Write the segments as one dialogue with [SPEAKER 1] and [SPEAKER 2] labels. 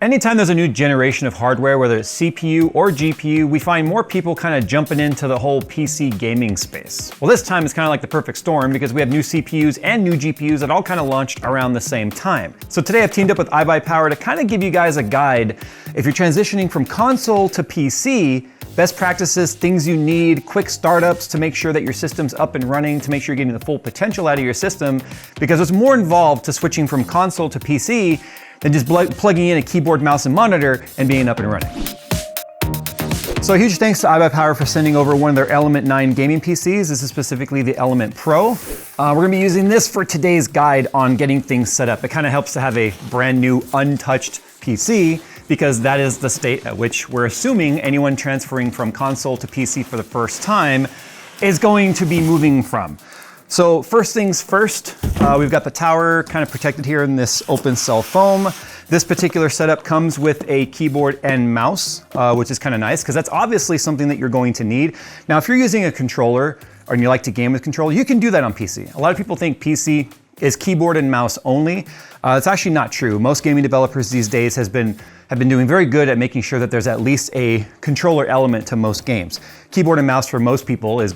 [SPEAKER 1] Anytime there's a new generation of hardware, whether it's CPU or GPU, we find more people kind of jumping into the whole PC gaming space. Well, this time it's kind of like the perfect storm because we have new CPUs and new GPUs that all kind of launched around the same time. So today I've teamed up with iBuyPower to kind of give you guys a guide if you're transitioning from console to PC, best practices, things you need, quick startups to make sure that your system's up and running, to make sure you're getting the full potential out of your system, because there's more involved to switching from console to PC than just plugging in a keyboard, mouse, and monitor and being up and running. So a huge thanks to iBuyPower for sending over one of their Element 9 gaming PCs. This is specifically the Element Pro. We're gonna be using this for today's guide on getting things set up. It kind of helps to have a brand new, untouched PC, because that is the state at which we're assuming anyone transferring from console to PC for the first time is going to be moving from. So first things first, we've got the tower kind of protected here in this open cell foam. This particular setup comes with a keyboard and mouse, which is kind of nice because that's obviously something that you're going to need. Now, if you're using a controller and you like to game with controller, you can do that on PC. A lot of people think PC is keyboard and mouse only. It's actually not true. Most gaming developers these days have been doing very good at making sure that there's at least a controller element to most games. Keyboard and mouse for most people is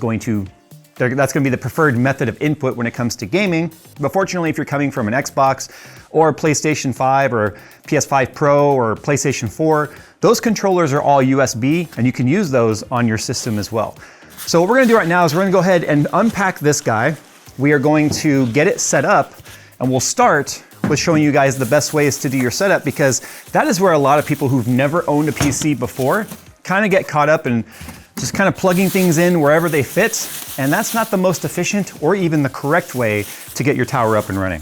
[SPEAKER 1] that's going to be the preferred method of input when it comes to gaming. But fortunately, if you're coming from an Xbox or PlayStation 5 or PS5 Pro or PlayStation 4, those controllers are all USB and you can use those on your system as well. So what we're going to do right now is we're going to go ahead and unpack this guy. We are going to get it set up, and we'll start with showing you guys the best ways to do your setup, because that is where a lot of people who've never owned a PC before kind of get caught up in just kind of plugging things in wherever they fit, and that's not the most efficient or even the correct way to get your tower up and running.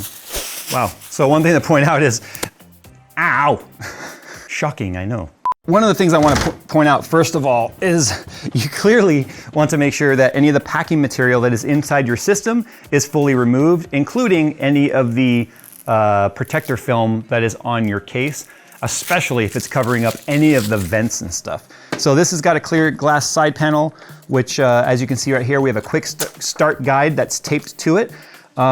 [SPEAKER 1] Wow. So one thing to point out is, ow, shocking, I know. One of the things I want to point out first of all is you clearly want to make sure that any of the packing material that is inside your system is fully removed, including any of the protector film that is on your case, especially if it's covering up any of the vents and stuff. So this has got a clear glass side panel, which as you can see right here, we have a quick start guide that's taped to it,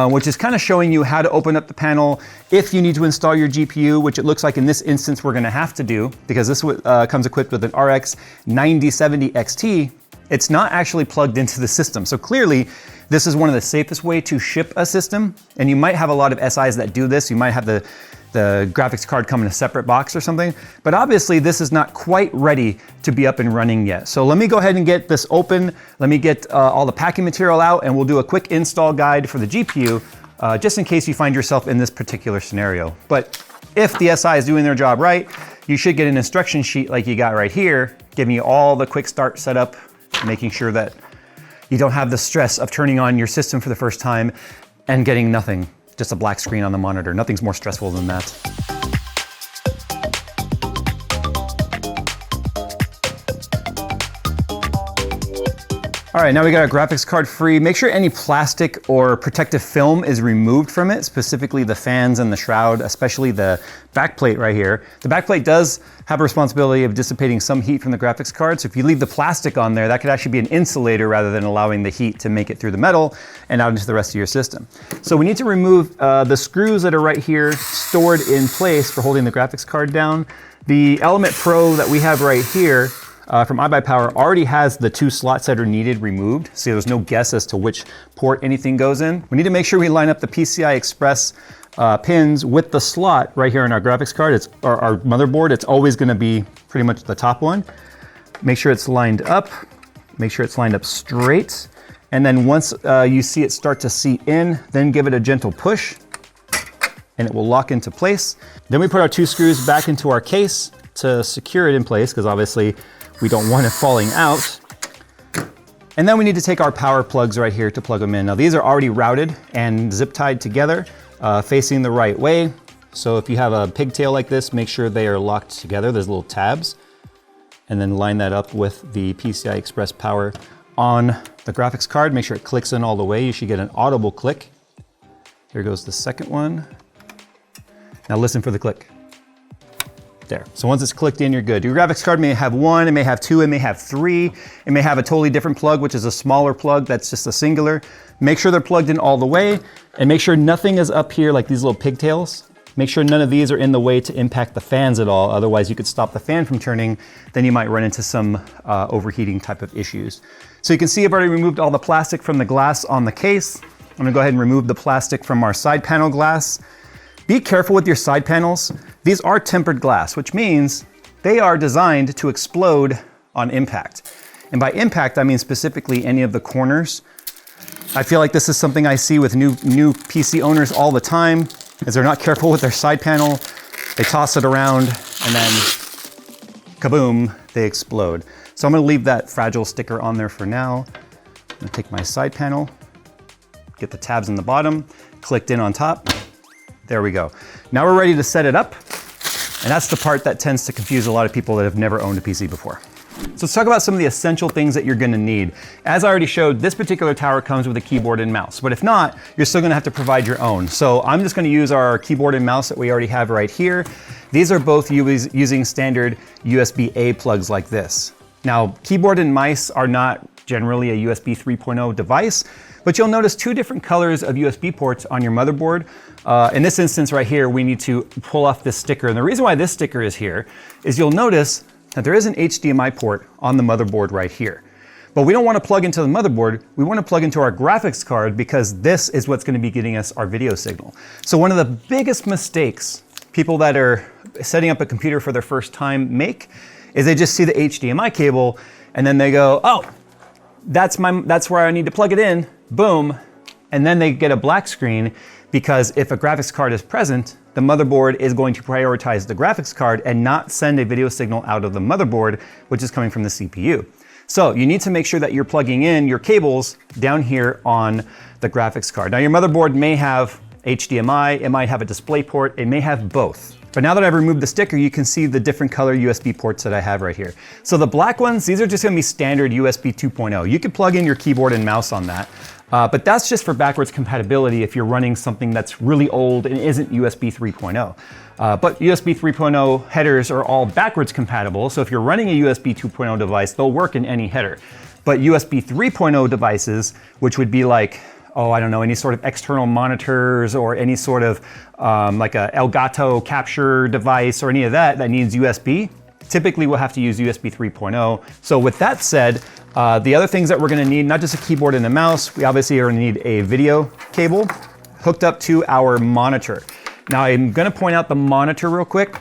[SPEAKER 1] which is kind of showing you how to open up the panel if you need to install your GPU, which it looks like in this instance we're gonna have to do, because this comes equipped with an RX 9070 XT. It's not actually plugged into the system. So clearly, this is one of the safest way to ship a system. And you might have a lot of SIs that do this. You might have the graphics card come in a separate box or something, but obviously this is not quite ready to be up and running yet. So let me go ahead and get this open. Let me get all the packing material out, and we'll do a quick install guide for the GPU, just in case you find yourself in this particular scenario. But if the SI is doing their job right, you should get an instruction sheet like you got right here, giving you all the quick start setup, making sure that you don't have the stress of turning on your system for the first time and getting nothing. Just a black screen on the monitor. Nothing's more stressful than that. All right, now we got our graphics card free. Make sure any plastic or protective film is removed from it, specifically the fans and the shroud, especially the backplate right here. The backplate does have a responsibility of dissipating some heat from the graphics card, so if you leave the plastic on there, that could actually be an insulator rather than allowing the heat to make it through the metal and out into the rest of your system. So we need to remove the screws that are right here stored in place for holding the graphics card down. The Element Pro that we have right here from iBuyPower already has the 2 slots that are needed removed, so there's no guess as to which port anything goes in. We need to make sure we line up the PCI Express pins with the slot right here on our graphics card. It's our motherboard. It's always going to be pretty much the top one. Make sure it's lined up. Make sure it's lined up straight. And then once you see it start to seat in, then give it a gentle push and it will lock into place. Then we put our 2 screws back into our case to secure it in place, because obviously we don't want it falling out. And then we need to take our power plugs right here to plug them in. Now these are already routed and zip tied together, facing the right way. So if you have a pigtail like this, make sure they are locked together. There's little tabs. And then line that up with the PCI Express power on the graphics card. Make sure it clicks in all the way. You should get an audible click. Here goes the second one. Now listen for the click. There. So once it's clicked in, you're good. Your graphics card may have 1, it may have 2, it may have 3, it may have a totally different plug, which is a smaller plug that's just a singular. Make sure they're plugged in all the way, and make sure nothing is up here like these little pigtails. Make sure none of these are in the way to impact the fans at all. Otherwise you could stop the fan from turning. Then you might run into some overheating type of issues. So you can see I've already removed all the plastic from the glass on the case. I'm gonna go ahead and remove the plastic from our side panel glass. Be careful with your side panels. These are tempered glass, which means they are designed to explode on impact. And by impact, I mean specifically any of the corners. I feel like this is something I see with new PC owners all the time, is they're not careful with their side panel. They toss it around and then kaboom, they explode. So I'm gonna leave that fragile sticker on there for now. I'm gonna take my side panel, get the tabs in the bottom, clicked in on top. There we go. Now we're ready to set it up. And that's the part that tends to confuse a lot of people that have never owned a PC before. So let's talk about some of the essential things that you're gonna need. As I already showed, this particular tower comes with a keyboard and mouse, but if not, you're still gonna have to provide your own. So I'm just gonna use our keyboard and mouse that we already have right here. These are both using standard USB-A plugs like this. Now, keyboard and mice are not generally a USB 3.0 device, but you'll notice two different colors of USB ports on your motherboard. In this instance right here, we need to pull off this sticker. And the reason why this sticker is here is you'll notice that there is an HDMI port on the motherboard right here. But we don't want to plug into the motherboard, we want to plug into our graphics card because this is what's going to be getting us our video signal. So one of the biggest mistakes people that are setting up a computer for their first time make is they just see the HDMI cable and then they go, oh, that's where I need to plug it in, boom. And then they get a black screen because if a graphics card is present, the motherboard is going to prioritize the graphics card and not send a video signal out of the motherboard, which is coming from the CPU. So you need to make sure that you're plugging in your cables down here on the graphics card. Now your motherboard may have HDMI, it might have a display port, it may have both. But now that I've removed the sticker, you can see the different color USB ports that I have right here. So the black ones, these are just gonna be standard USB 2.0. You could plug in your keyboard and mouse on that. But that's just for backwards compatibility if you're running something that's really old and isn't USB 3.0. But USB 3.0 headers are all backwards compatible, so if you're running a USB 2.0 device, they'll work in any header. But USB 3.0 devices, which would be like, oh, I don't know, any sort of external monitors or any sort of like a Elgato capture device or any of that needs USB, typically we'll have to use USB 3.0. So with that said, the other things that we're gonna need, not just a keyboard and a mouse, we obviously are gonna need a video cable hooked up to our monitor. Now I'm gonna point out the monitor real quick.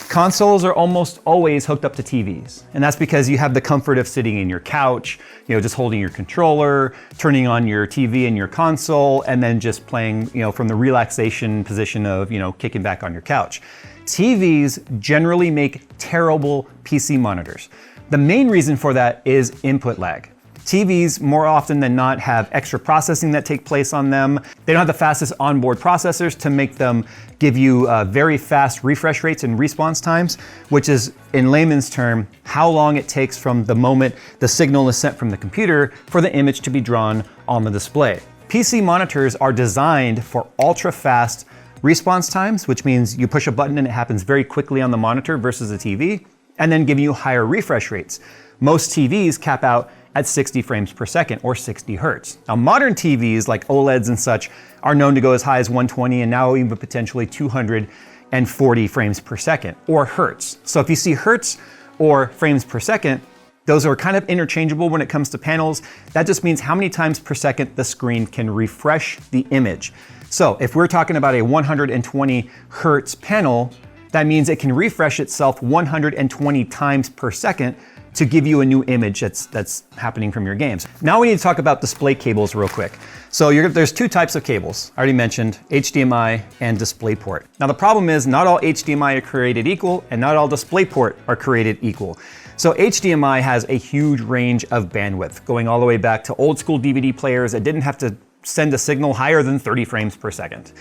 [SPEAKER 1] Consoles are almost always hooked up to TVs. And that's because you have the comfort of sitting in your couch, just holding your controller, turning on your TV and your console, and then just playing, from the relaxation position of, kicking back on your couch. TVs generally make terrible PC monitors. The main reason for that is input lag. TVs more often than not have extra processing that take place on them. They don't have the fastest onboard processors to make them give you very fast refresh rates and response times, which is, in layman's term, how long it takes from the moment the signal is sent from the computer for the image to be drawn on the display. PC monitors are designed for ultra fast response times, which means you push a button and it happens very quickly on the monitor versus a TV, and then giving you higher refresh rates. Most TVs cap out at 60 frames per second or 60 hertz. Now modern TVs like OLEDs and such are known to go as high as 120 and now even potentially 240 frames per second or hertz. So if you see hertz or frames per second, those are kind of interchangeable when it comes to panels. That just means how many times per second the screen can refresh the image. So if we're talking about a 120 hertz panel, that means it can refresh itself 120 times per second to give you a new image that's happening from your games. Now we need to talk about display cables real quick. So there's two types of cables. I already mentioned HDMI and DisplayPort. Now the problem is not all HDMI are created equal and not all DisplayPort are created equal. So HDMI has a huge range of bandwidth, going all the way back to old school DVD players that didn't have to send a signal higher than 30 frames per second.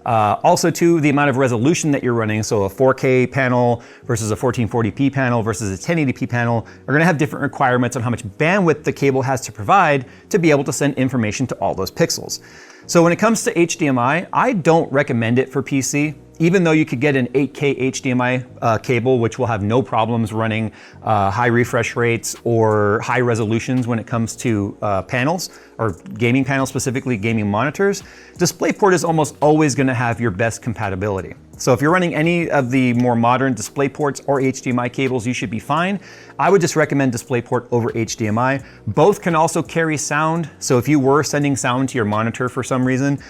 [SPEAKER 1] Also too, the amount of resolution that you're running, so a 4K panel versus a 1440p panel versus a 1080p panel are gonna have different requirements on how much bandwidth the cable has to provide to be able to send information to all those pixels. So when it comes to HDMI, I don't recommend it for PC, even though you could get an 8K HDMI cable, which will have no problems running high refresh rates or high resolutions when it comes to panels, or gaming panels, specifically gaming monitors. DisplayPort is almost always gonna have your best compatibility. So if you're running any of the more modern DisplayPorts or HDMI cables, you should be fine. I would just recommend DisplayPort over HDMI. Both can also carry sound. So if you were sending sound to your monitor for some reason,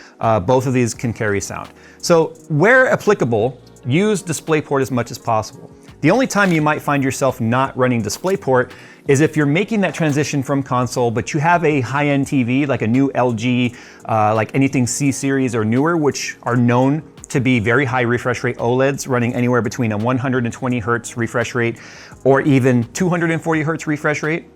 [SPEAKER 1] both of these can carry sound. So where applicable, use DisplayPort as much as possible. The only time you might find yourself not running DisplayPort is if you're making that transition from console, but you have a high-end TV, like a new LG, like anything C-Series or newer, which are known to be very high refresh rate OLEDs running anywhere between a 120 Hertz refresh rate or even 240 Hertz refresh rate.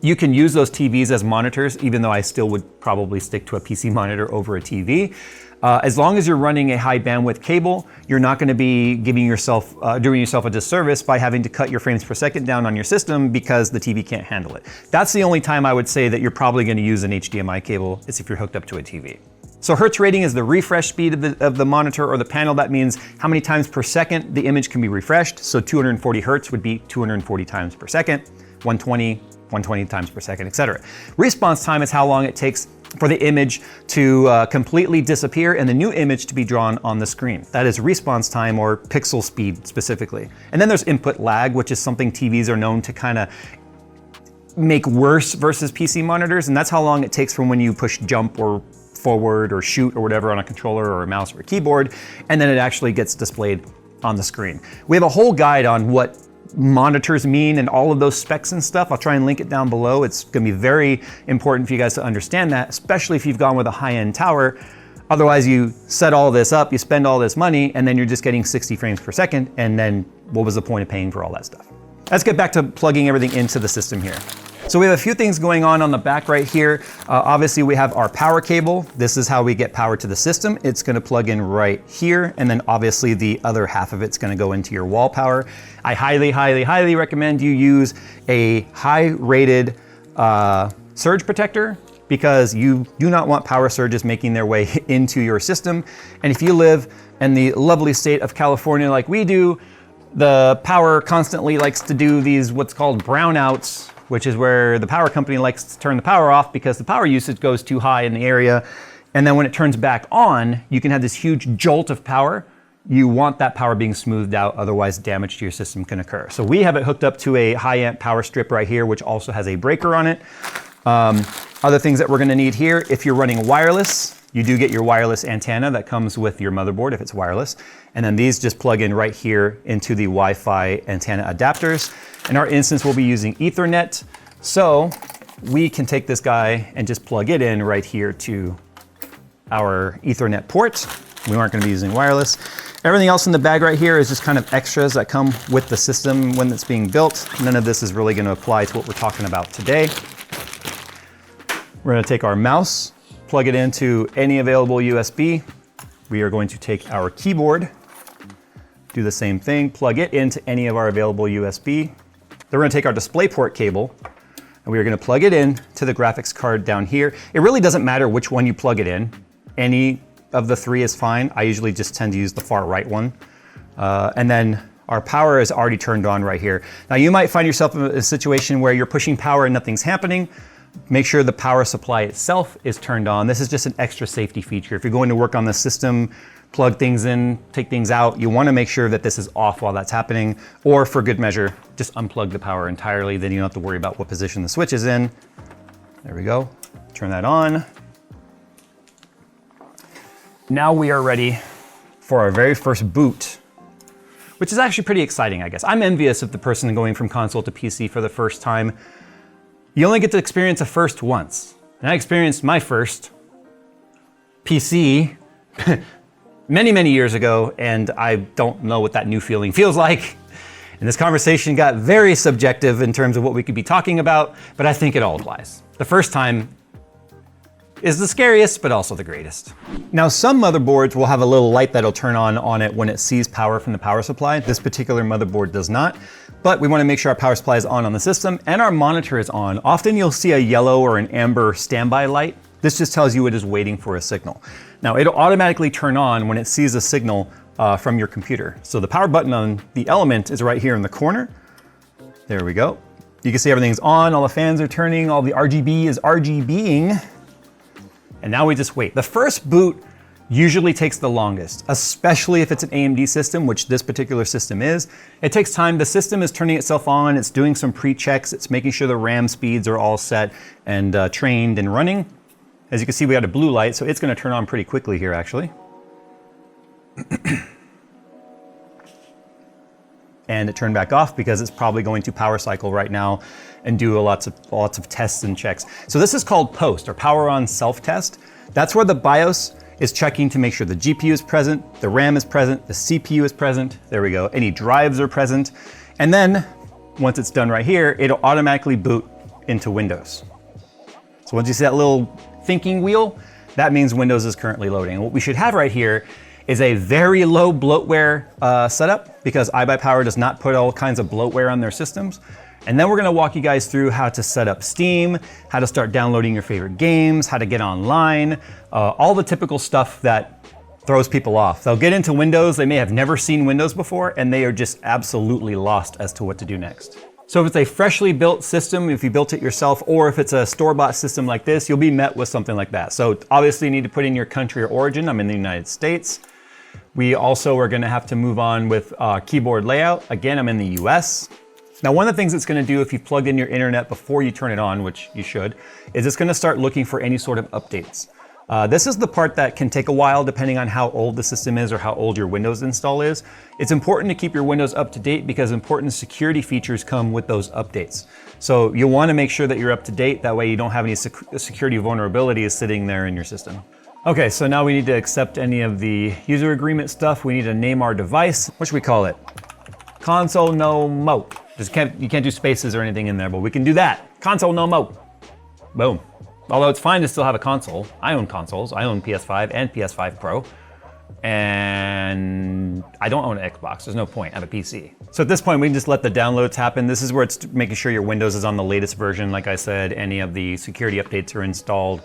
[SPEAKER 1] You can use those TVs as monitors, even though I still would probably stick to a PC monitor over a TV. As long as you're running a high bandwidth cable, you're not going to be doing yourself a disservice by having to cut your frames per second down on your system because the TV can't handle it. That's the only time I would say that you're probably going to use an HDMI cable is if you're hooked up to a TV. So Hertz rating is the refresh speed of the monitor or the panel. That means how many times per second the image can be refreshed. So 240 Hertz would be 240 times per second, 120 times per second, etc. Response time is how long it takes for the image to completely disappear and the new image to be drawn on the screen. That is response time, or pixel speed specifically. And then there's input lag, which is something TVs are known to kind of make worse versus PC monitors, and that's how long it takes from when you push jump or forward or shoot or whatever on a controller or a mouse or a keyboard, and then it actually gets displayed on the screen. We have a whole guide on what monitors mean and all of those specs and stuff. I'll try and link it down below. It's gonna be very important for you guys to understand that, especially if you've gone with a high-end tower. Otherwise, you set all this up, you spend all this money, and then you're just getting 60 frames per second, and then what was the point of paying for all that stuff? Let's get back to plugging everything into the system here. So we have a few things going on the back right here. Obviously we have our power cable. This is how we get power to the system. It's gonna plug in right here, and then obviously the other half of it's gonna go into your wall power. I highly recommend you use a high-rated surge protector, because you do not want power surges making their way into your system. And if you live in the lovely state of California like we do, the power constantly likes to do these what's called brownouts, which is where the power company likes to turn the power off because the power usage goes too high in the area. And then when it turns back on, you can have this huge jolt of power. You want that power being smoothed out, otherwise damage to your system can occur. So we have it hooked up to a high amp power strip right here, which also has a breaker on it. Other things that we're gonna need here, if you're running wireless, you do get your wireless antenna that comes with your motherboard if it's wireless. And then these just plug in right here into the Wi-Fi antenna adapters. In our instance, we'll be using Ethernet. So we can take this guy and just plug it in right here to our Ethernet port. We aren't gonna be using wireless. Everything else in the bag right here is just kind of extras that come with the system when it's being built. None of this is really gonna apply to what we're talking about today. We're gonna take our mouse, plug it into any available USB. We are going to take our keyboard, do the same thing, plug it into any of our available USB. Then we're gonna take our DisplayPort cable and we are gonna plug it in to the graphics card down here. It really doesn't matter which one you plug it in. Any of the three is fine. I usually just tend to use the far right one. And then our power is already turned on right here. Now you might find yourself in a situation where you're pushing power and nothing's happening. Make sure the power supply itself is turned on. This is just an extra safety feature. If you're going to work on the system, plug things in, take things out, you want to make sure that this is off while that's happening, or for good measure, just unplug the power entirely. Then you don't have to worry about what position the switch is in. There we go. Turn that on. Now we are ready for our very first boot, which is actually pretty exciting, I guess. I'm envious of the person going from console to PC for the first time. You only get to experience a first once. And I experienced my first PC many years ago, and I don't know what that new feeling feels like. And this conversation got very subjective in terms of what we could be talking about, but I think it all applies. The first time is the scariest, but also the greatest. Now, some motherboards will have a little light that'll turn on it when it sees power from the power supply. This particular motherboard does not, but we wanna make sure our power supply is on the system and our monitor is on. Often you'll see a yellow or an amber standby light. This just tells you it is waiting for a signal. Now, it'll automatically turn on when it sees a signal from your computer. So the power button on the Element is right here in the corner. There we go. You can see everything's on, all the fans are turning, all the RGB is RGBing. And now we just wait. The first boot usually takes the longest, especially if it's an AMD system, which this particular system is. It takes time. The system is turning itself on. It's doing some pre-checks. It's making sure the RAM speeds are all set and trained and running. As you can see, we got a blue light, so it's going to turn on pretty quickly here, actually. And it turned back off because it's probably going to power cycle right now and do lots of tests and checks. So this is called post, or power on self-test. That's where the BIOS is checking to make sure the GPU is present, the RAM is present, the CPU is present. There we go. Any drives are present. And then once it's done right here, it'll automatically boot into Windows. So once you see that little thinking wheel, that means Windows is currently loading. And what we should have right here is a very low bloatware setup, because iBuyPower does not put all kinds of bloatware on their systems. And then we're gonna walk you guys through how to set up Steam, how to start downloading your favorite games, how to get online, all the typical stuff that throws people off. They'll get into Windows, they may have never seen Windows before, and they are just absolutely lost as to what to do next. So if it's a freshly built system, if you built it yourself, or if it's a store-bought system like this, you'll be met with something like that. So obviously you need to put in your country or origin. I'm in the United States. We also are gonna have to move on with keyboard layout. Again, I'm in the US. Now, one of the things it's gonna do if you've plugged in your internet before you turn it on, which you should, is it's gonna start looking for any sort of updates. This is the part that can take a while depending on how old the system is or how old your Windows install is. It's important to keep your Windows up to date because important security features come with those updates. So you'll wanna make sure that you're up to date. That way you don't have any security vulnerabilities sitting there in your system. Okay, so now we need to accept any of the user agreement stuff. We need to name our device. What should we call it? Console no mo. You can't do spaces or anything in there, but we can do that. Console no mo. Boom. Although it's fine to still have a console. I own consoles. I own PS5 and PS5 Pro. And I don't own an Xbox. There's no point. I have a PC. So at this point, we can just let the downloads happen. This is where it's making sure your Windows is on the latest version. Like I said, any of the security updates are installed.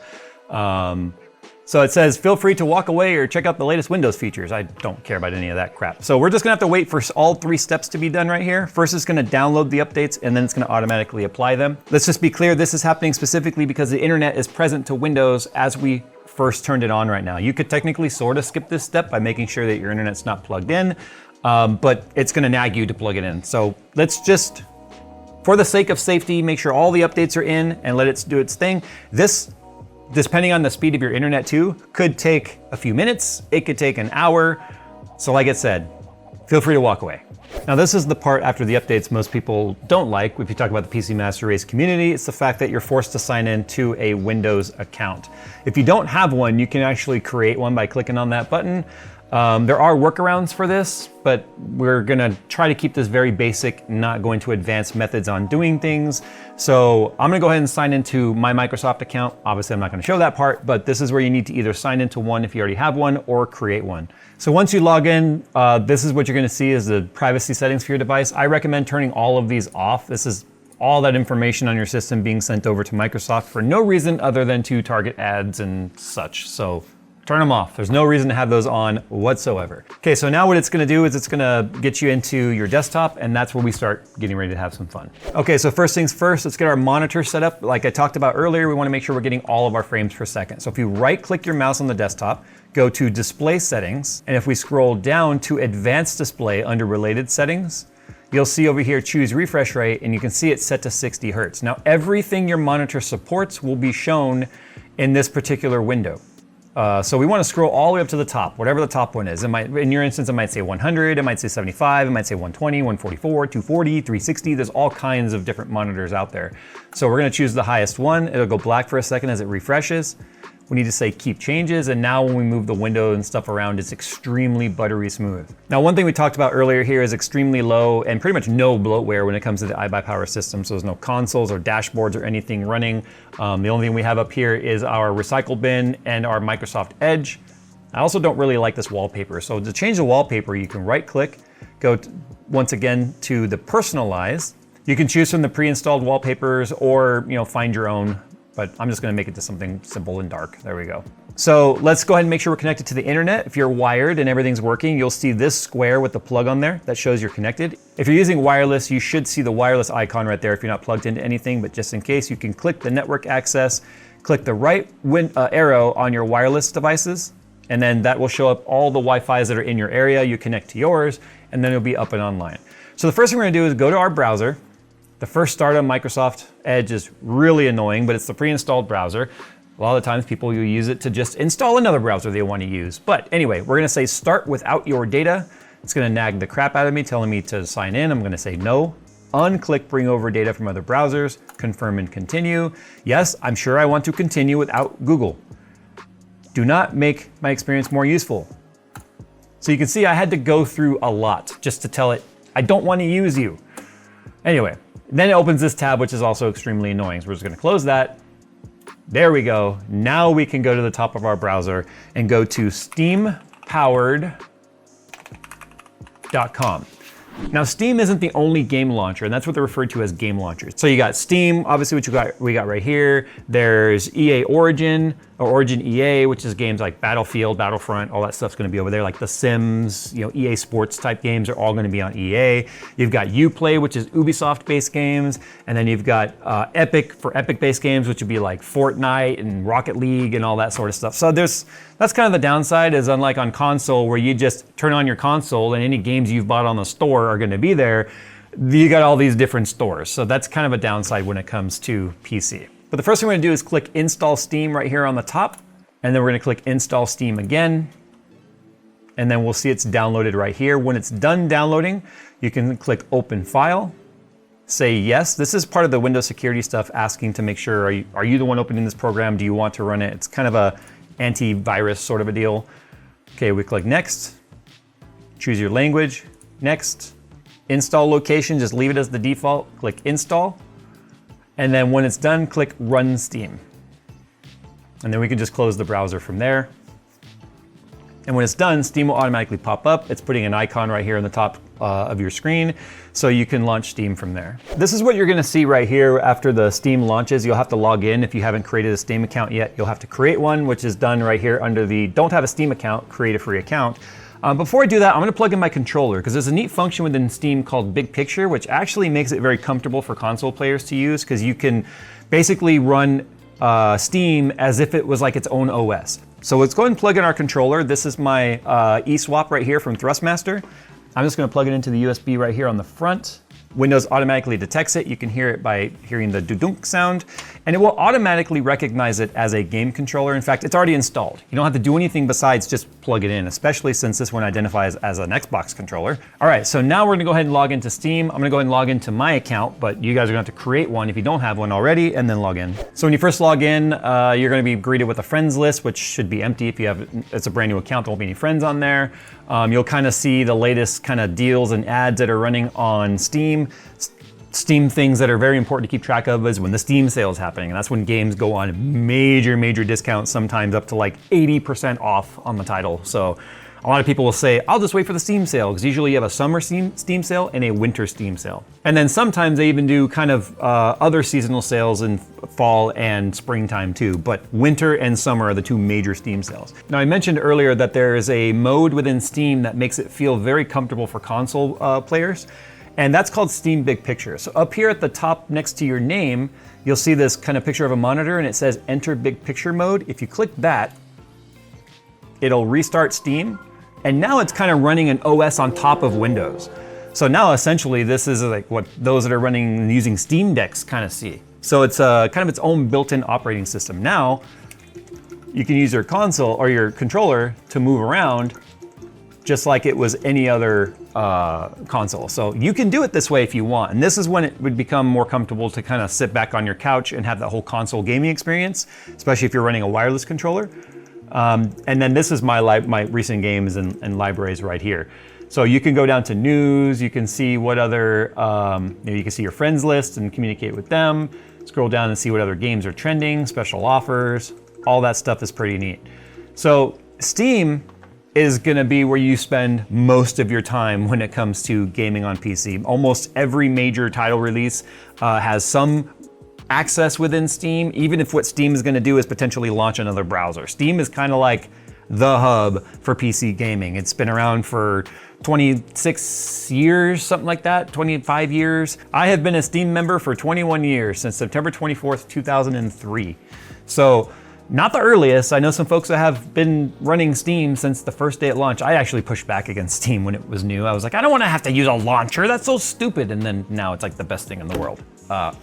[SPEAKER 1] So it says, feel free to walk away or check out the latest Windows features. I don't care about any of that crap. So we're just gonna have to wait for all 3 steps to be done right here. First, it's gonna download the updates, and then it's gonna automatically apply them. Let's just be clear, this is happening specifically because the internet is present to Windows as we first turned it on right now. You could technically sort of skip this step by making sure that your internet's not plugged in, but it's gonna nag you to plug it in. So let's just, for the sake of safety, make sure all the updates are in and let it do its thing. This, depending on the speed of your internet too, could take a few minutes, it could take an hour. So like I said, feel free to walk away. Now this is the part after the updates most people don't like. If you talk about the PC Master Race community, it's the fact that you're forced to sign in to a Windows account. If you don't have one, you can actually create one by clicking on that button. There are workarounds for this, but we're gonna try to keep this very basic, not going to advanced methods on doing things. So I'm gonna go ahead and sign into my Microsoft account. Obviously, I'm not gonna show that part, but this is where you need to either sign into one if you already have one or create one. So once you log in, this is what you're gonna see is the privacy settings for your device. I recommend turning all of these off. This is all that information on your system being sent over to Microsoft for no reason other than to target ads and such. So turn them off. There's no reason to have those on whatsoever. Okay, so now what it's gonna do is it's gonna get you into your desktop, and that's where we start getting ready to have some fun. Okay, so first things first, let's get our monitor set up. Like I talked about earlier, we wanna make sure we're getting all of our frames per second. So if you right-click your mouse on the desktop, go to Display Settings, and if we scroll down to Advanced Display under Related Settings, you'll see over here, choose refresh rate, and you can see it's set to 60 Hertz. Now, everything your monitor supports will be shown in this particular window. So we want to scroll all the way up to the top, whatever the top one is. It might, in your instance, it might say 100, it might say 75, it might say 120, 144, 240, 360. There's all kinds of different monitors out there. So we're going to choose the highest one. It'll go black for a second as it refreshes. We need to say keep changes, and now when we move the window and stuff around, it's extremely buttery smooth. Now, one thing we talked about earlier here is extremely low and pretty much no bloatware when it comes to the iBuyPower system. So there's no consoles or dashboards or anything running. The only thing we have up here is our recycle bin and our Microsoft Edge. I also don't really like this wallpaper. So to change the wallpaper, you can right click, go once again to the personalize. You can choose from the pre-installed wallpapers or find your own. But I'm just gonna make it to something simple and dark. There we go. So let's go ahead and make sure we're connected to the internet. If you're wired and everything's working, you'll see this square with the plug on there that shows you're connected. If you're using wireless, you should see the wireless icon right there if you're not plugged into anything, but just in case, you can click the network access, click the right arrow on your wireless devices, And then that will show up all the Wi-Fis that are in your area. You connect to yours, and then it'll be up and online. So the first thing we're gonna do is go to our browser. The first start on Microsoft Edge is really annoying, but it's the pre-installed browser. A lot of the times people will use it to just install another browser they want to use. But anyway, we're gonna say start without your data. It's gonna nag the crap out of me, telling me to sign in. I'm gonna say no. Unclick bring over data from other browsers, confirm and continue. Yes, I'm sure I want to continue without Google. Do not make my experience more useful. So you can see I had to go through a lot just to tell it, I don't want to use you. Anyway, then it opens this tab, which is also extremely annoying. So we're just gonna close that. There we go. Now we can go to the top of our browser and go to steampowered.com. Now, Steam isn't the only game launcher, and that's what they're referred to as game launchers. So you got Steam, obviously, which we got right here. There's EA Origin, or Origin EA, which is games like Battlefield, Battlefront, all that stuff's gonna be over there, like The Sims, EA Sports type games are all gonna be on EA. You've got Uplay, which is Ubisoft-based games, and then you've got Epic for Epic-based games, which would be like Fortnite and Rocket League and all that sort of stuff. So that's kind of the downside, is unlike on console, where you just turn on your console and any games you've bought on the store are gonna be there, you got all these different stores. So that's kind of a downside when it comes to PC. But the first thing we're gonna do is click Install Steam right here on the top, and then we're gonna click Install Steam again, and then we'll see it's downloaded right here. When it's done downloading, you can click Open File, say yes. This is part of the Windows security stuff, asking to make sure, are you the one opening this program? Do you want to run it? It's kind of a antivirus sort of a deal. Okay, we click Next, choose your language, Next, install location, just leave it as the default, click Install. And then when it's done, click Run Steam. And then we can just close the browser from there. And when it's done, Steam will automatically pop up. It's putting an icon right here on the top of your screen, so you can launch Steam from there. This is what you're gonna see right here after the Steam launches. You'll have to log in. If you haven't created a Steam account yet, you'll have to create one, which is done right here under the Don't Have a Steam Account, Create a Free Account. Before I do that, I'm gonna plug in my controller, because there's a neat function within Steam called Big Picture, which actually makes it very comfortable for console players to use, because you can basically run Steam as if it was like its own OS. So let's go ahead and plug in our controller. This is my eSwap right here from Thrustmaster. I'm just gonna plug it into the USB right here on the front. Windows automatically detects it. You can hear it by hearing the dudunk sound, and it will automatically recognize it as a game controller. In fact, it's already installed. You don't have to do anything besides just plug it in, especially since this one identifies as an Xbox controller. All right, so now we're gonna go ahead and log into Steam. I'm gonna go ahead and log into my account, but you guys are gonna have to create one if you don't have one already, and then log in. So when you first log in, you're gonna be greeted with a friends list, which should be empty. If you have, it's a brand new account, there won't be any friends on there. You'll kind of see the latest kind of deals and ads that are running on Steam. Steam things that are very important to keep track of is when the Steam sale is happening. And that's when games go on major discounts, sometimes up to like 80% off on the title. So a lot of people will say, I'll just wait for the Steam sale, because usually you have a summer Steam sale and a winter Steam sale. And then sometimes they even do kind of other seasonal sales in fall and springtime too, but winter and summer are the two major Steam sales. Now, I mentioned earlier that there is a mode within Steam that makes it feel very comfortable for console players, and that's called Steam Big Picture. So up here at the top next to your name, you'll see this kind of picture of a monitor, and it says Enter Big Picture Mode. If you click that, it'll restart Steam, and now it's kind of running an OS on top of Windows. So now essentially this is like what those that are running using Steam Decks kind of see. So it's kind of its own built-in operating system. Now you can use your console or your controller to move around just like it was any other console. So you can do it this way if you want. And this is when it would become more comfortable to kind of sit back on your couch and have that whole console gaming experience, especially if you're running a wireless controller. And then this is my recent games and libraries right here. So you can go down to news, you can see what other, you can see your friends list and communicate with them, scroll down and see what other games are trending, special offers, all that stuff is pretty neat. So Steam is gonna be where you spend most of your time when it comes to gaming on PC. Almost every major title release has some access within Steam, even if what Steam is gonna do is potentially launch another browser. Steam is kind of like the hub for PC gaming. It's been around for 26 years, something like that, 25 years. I have been a Steam member for 21 years, since September 24th, 2003. So Not the earliest. I know some folks that have been running Steam since the first day at launch. I actually pushed back against Steam when it was new. I was like, I don't want to have to use a launcher. That's so stupid. And then now it's like the best thing in the world.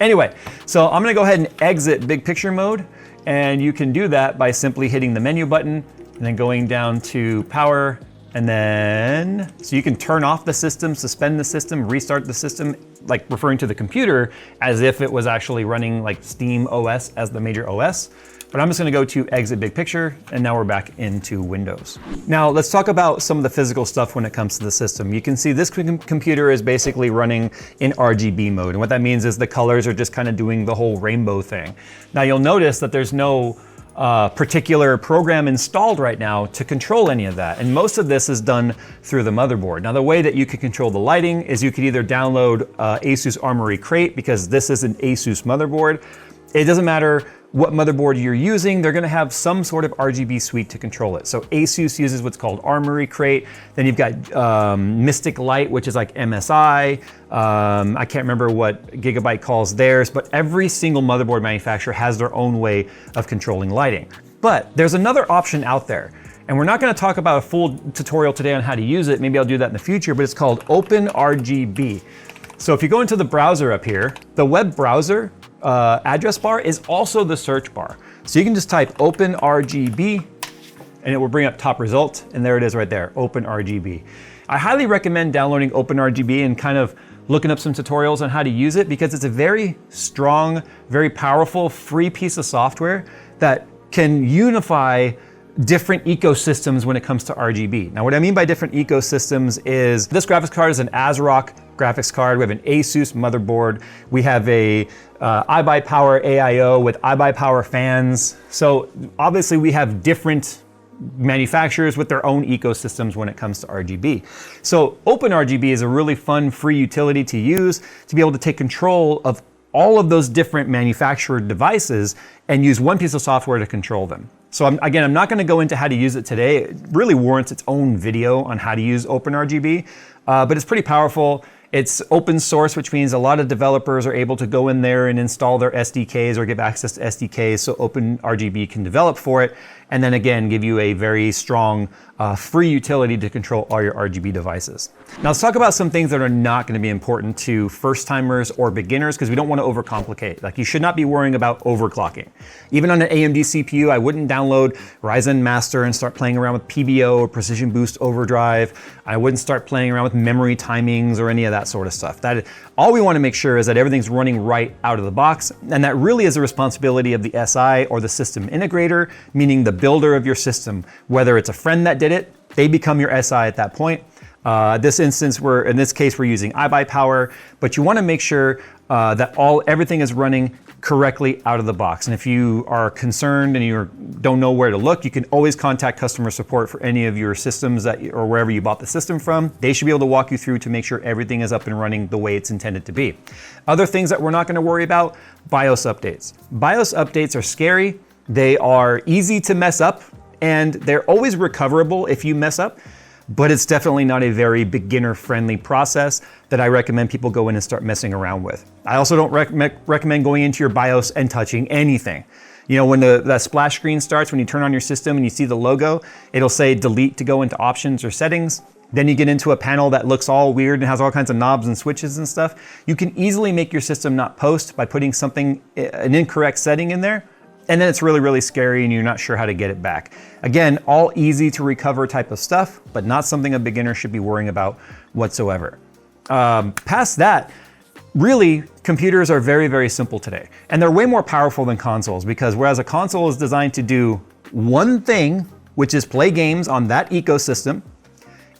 [SPEAKER 1] Anyway, so I'm gonna go ahead and exit big picture mode. And you can do that by simply hitting the menu button and then going down to power. And then, so you can turn off the system, suspend the system, restart the system, like referring to the computer as if it was actually running like Steam OS as the major OS. But I'm just gonna go to exit big picture, and now we're back into Windows. Now let's talk about some of the physical stuff when it comes to the system. You can see this computer is basically running in RGB mode. And what that means is the colors are just kind of doing the whole rainbow thing. Now you'll notice that there's no particular program installed right now to control any of that. And most of this is done through the motherboard. Now the way that you can control the lighting is you could either download Asus Armory Crate, because this is an Asus motherboard. It doesn't matter what motherboard you're using, they're gonna have some sort of RGB suite to control it. So Asus uses what's called Armory Crate. Then you've got Mystic Light, which is like MSI. I can't remember what Gigabyte calls theirs, but every single motherboard manufacturer has their own way of controlling lighting. But there's another option out there. And we're not gonna talk about a full tutorial today on how to use it. Maybe I'll do that in the future, but it's called OpenRGB. So if you go into the browser up here, the web browser address bar is also the search bar. So you can just type OpenRGB and it will bring up top result, and there it is right there, OpenRGB. I highly recommend downloading OpenRGB and kind of looking up some tutorials on how to use it, because it's a very strong, very powerful, free piece of software that can unify different ecosystems when it comes to RGB. Now what I mean by different ecosystems is this graphics card is an ASRock graphics card. We have an Asus motherboard. We have a iBuyPower AIO with iBuyPower fans. So obviously we have different manufacturers with their own ecosystems when it comes to RGB. So OpenRGB is a really fun free utility to use to be able to take control of all of those different manufacturer devices and use one piece of software to control them. So I'm not gonna go into how to use it today. It really warrants its own video on how to use OpenRGB, but it's pretty powerful. It's open source, which means a lot of developers are able to go in there and install their SDKs or give access to SDKs, so OpenRGB can develop for it, and then again, give you a very strong free utility to control all your RGB devices. Now let's talk about some things that are not gonna be important to first timers or beginners, because we don't wanna overcomplicate. Like, you should not be worrying about overclocking. Even on an AMD CPU, I wouldn't download Ryzen Master and start playing around with PBO or Precision Boost Overdrive. I wouldn't start playing around with memory timings or any of that sort of stuff. All we wanna make sure is that everything's running right out of the box, and that really is a responsibility of the SI or the system integrator, meaning the builder of your system. Whether it's a friend that did it, they become your SI at that point. In this case, we're using iBuyPower, but you wanna make sure that everything is running correctly out of the box. And if you are concerned and you don't know where to look, you can always contact customer support for any of your systems or wherever you bought the system from. They should be able to walk you through to make sure everything is up and running the way it's intended to be. Other things that we're not gonna worry about, BIOS updates. BIOS updates are scary. They are easy to mess up, and they're always recoverable if you mess up, but it's definitely not a very beginner-friendly process that I recommend people go in and start messing around with. I also don't recommend going into your BIOS and touching anything. You know, when that splash screen starts, when you turn on your system and you see the logo, it'll say delete to go into options or settings. Then you get into a panel that looks all weird and has all kinds of knobs and switches and stuff. You can easily make your system not post by putting an incorrect setting in there. And then it's really, really scary and you're not sure how to get it back. Again, all easy to recover type of stuff, but not something a beginner should be worrying about whatsoever. Past that, really, computers are very, very simple today. And they're way more powerful than consoles, because whereas a console is designed to do one thing, which is play games on that ecosystem,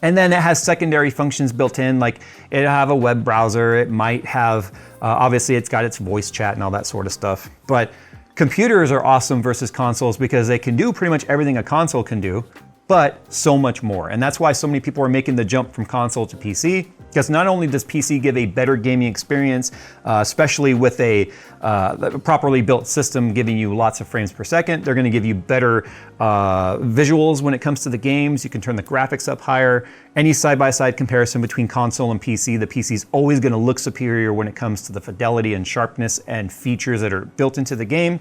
[SPEAKER 1] and then it has secondary functions built in, like it'll have a web browser, it might have, obviously it's got its voice chat and all that sort of stuff. But computers are awesome versus consoles because they can do pretty much everything a console can do, but so much more. And that's why so many people are making the jump from console to PC, because not only does PC give a better gaming experience, especially with a properly built system giving you lots of frames per second, they're gonna give you better visuals when it comes to the games. You can turn the graphics up higher. Any side-by-side comparison between console and PC, the PC is always gonna look superior when it comes to the fidelity and sharpness and features that are built into the game.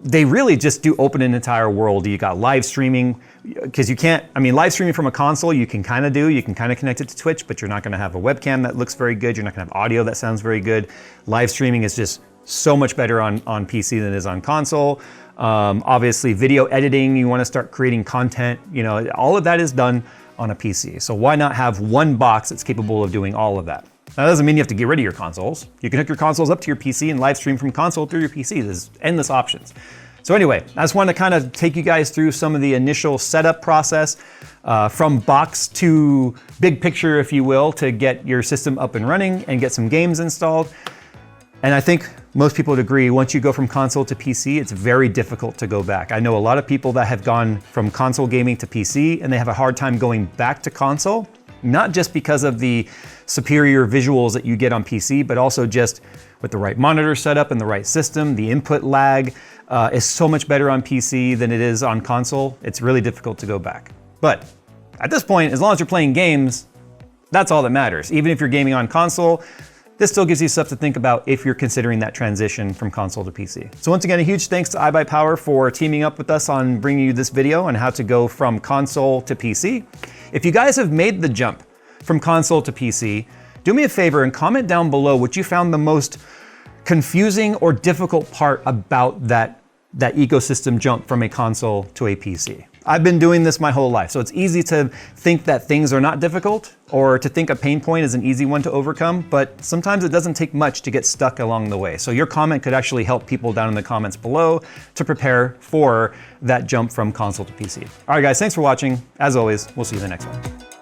[SPEAKER 1] they really just do open an entire world. You got live streaming, because you can't, I mean, live streaming from a console, you can kind of do, you can kind of connect it to Twitch, but you're not gonna have a webcam that looks very good. You're not gonna have audio that sounds very good. Live streaming is just so much better on PC than it is on console. Obviously video editing, you wanna start creating content, you know, all of that is done on a PC. So why not have one box that's capable of doing all of that? Now, that doesn't mean you have to get rid of your consoles. You can hook your consoles up to your PC and live stream from console through your PC. There's endless options. So anyway, I just wanted to kind of take you guys through some of the initial setup process from box to big picture, if you will, to get your system up and running and get some games installed. And I think most people would agree, once you go from console to PC, it's very difficult to go back. I know a lot of people that have gone from console gaming to PC and they have a hard time going back to console, not just because of the superior visuals that you get on PC, but also just with the right monitor setup and the right system. The input lag is so much better on PC than it is on console. It's really difficult to go back. But at this point, as long as you're playing games, that's all that matters. Even if you're gaming on console, this still gives you stuff to think about if you're considering that transition from console to PC. So once again, a huge thanks to iBuyPower for teaming up with us on bringing you this video on how to go from console to PC. If you guys have made the jump from console to PC, do me a favor and comment down below what you found the most confusing or difficult part about that ecosystem jump from a console to a PC. I've been doing this my whole life, so it's easy to think that things are not difficult or to think a pain point is an easy one to overcome, but sometimes it doesn't take much to get stuck along the way. So your comment could actually help people down in the comments below to prepare for that jump from console to PC. All right guys, thanks for watching. As always, we'll see you in the next one.